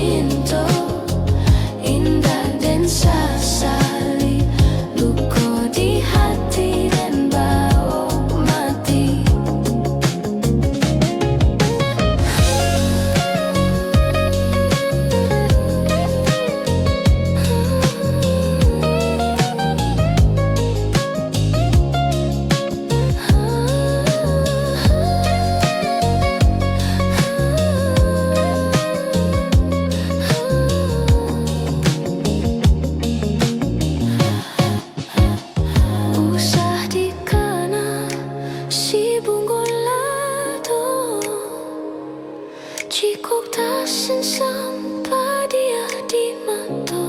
cinta indah dan sasali, luka di hati dan bau mati. Usah dikana si bunggolado, jikok tasin sampai dia di mata.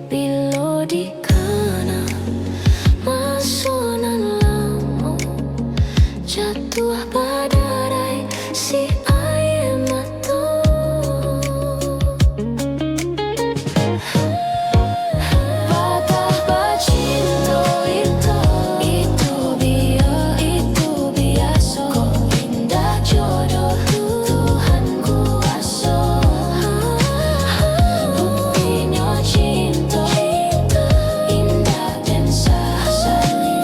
Bilo dikana masunan lamo, jatuh badarai si air mata. Patah bacinta itu biasa. Kok indah jodoh Tuhan kuasa. Buktinya cinta indah dan sasali,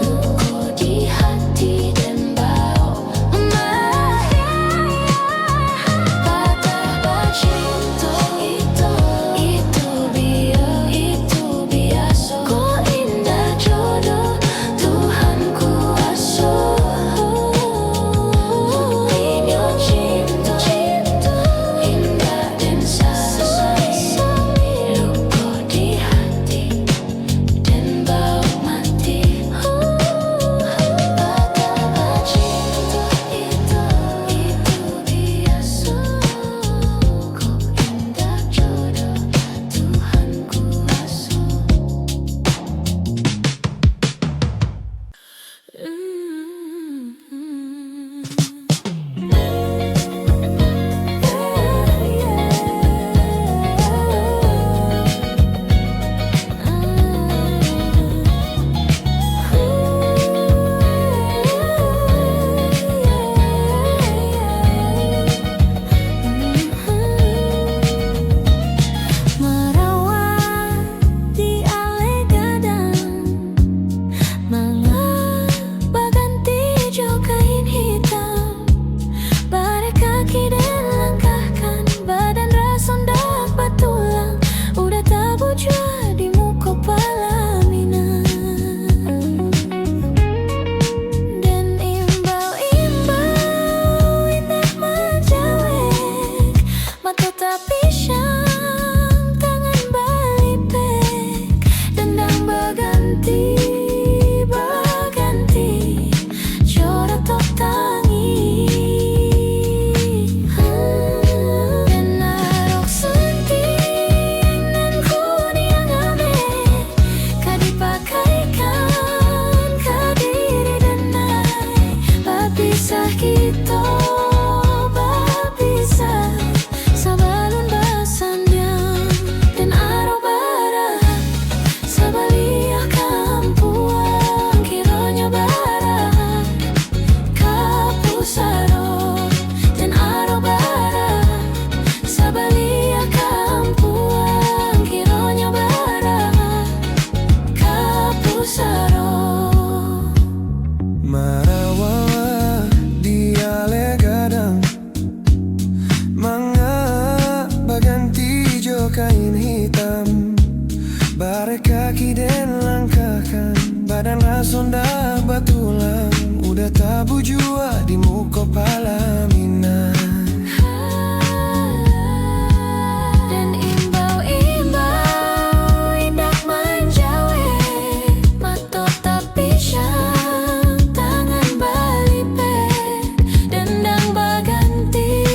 luka di hati dan bau mati. Patah bacinta itu biasa. Kok indah jodoh Tuhan kuasa. Buktinya cinta indah dan sasali, luka di hati dan bau mati. Patah bacinta itu biasa. Kok indah jodoh Tuhan kuasa. Merawat di alai gadang, baganti jo kain hitam, barek kaki dan langkahkan, badan rasondak batulang, udah tabu jua di muka palaminan. Dan imbau-imbau indah menjawek, mata tapi syang tangan balipek, dendang baganti coret tok tangi. Dan narok senting nan kuning ame, kadipakaikan kadiri denai, bapisah kita bapisah sabalun basandian. Dan aro barat sabaliah kampuan, kiranya barat kapusaro. Dan aro barat sabaliah kampuan, kiranya barat kapusaro. Marawawa di alai gadang, baganti jo kain hitam, barek kaki dan langkahkan, badan rasondak batulang, udah tabu jua di muka palaminan. Dan imbau-imbau indah menjawek, mata tapi syang tangan balipek, dendang baganti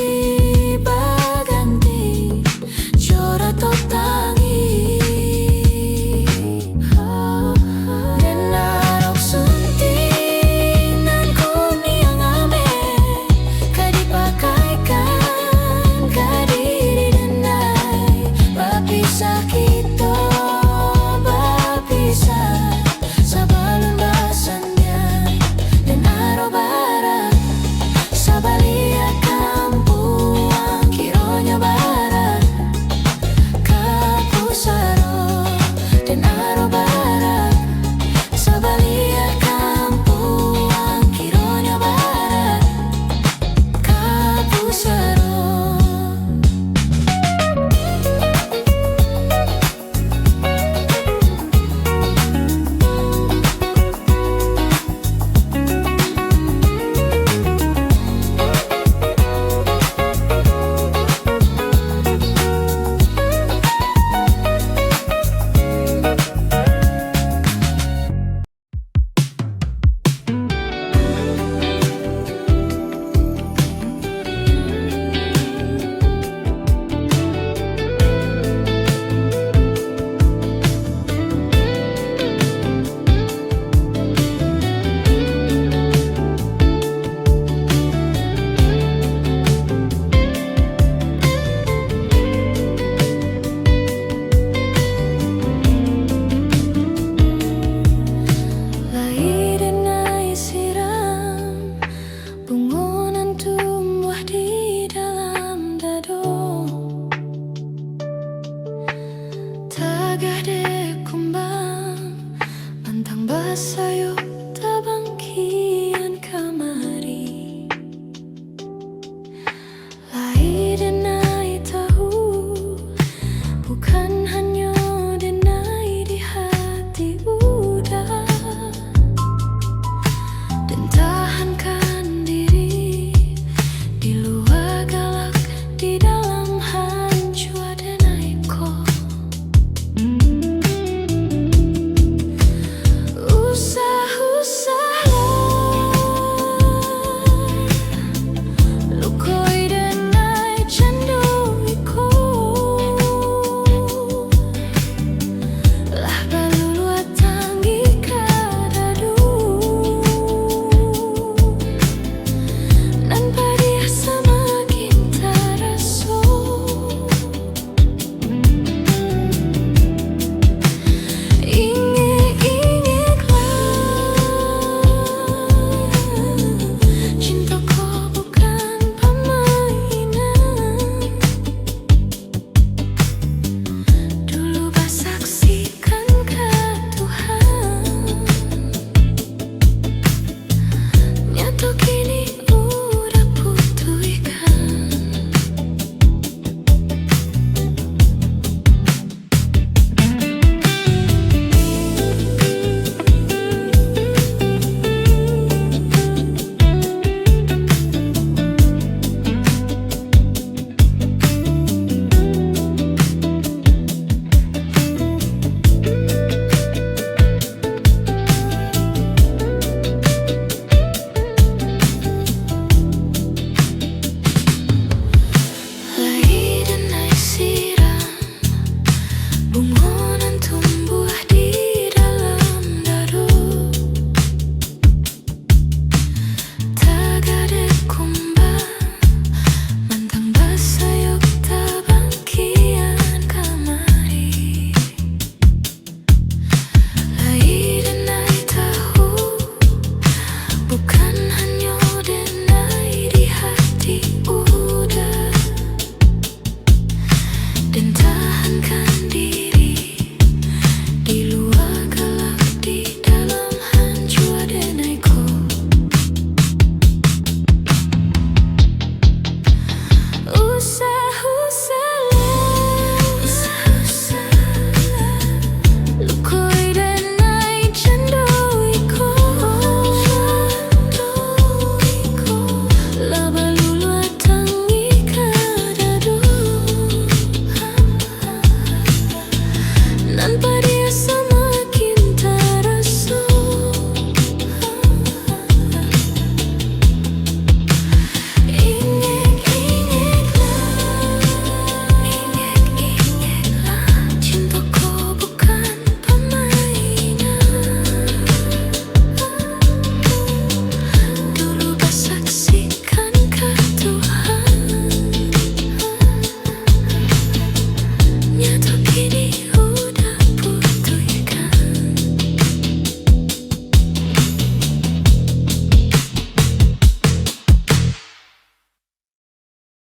coret tok tangi. Dan narok sunting nan kuning ame, Tagade kumbang Mantang basayok tabang kian kamari Lahir denai tahu Bukan hanya denai di hati udah Dan tahankan diri Di luar galak Di dalam hancur denai kau Dan tahankan diri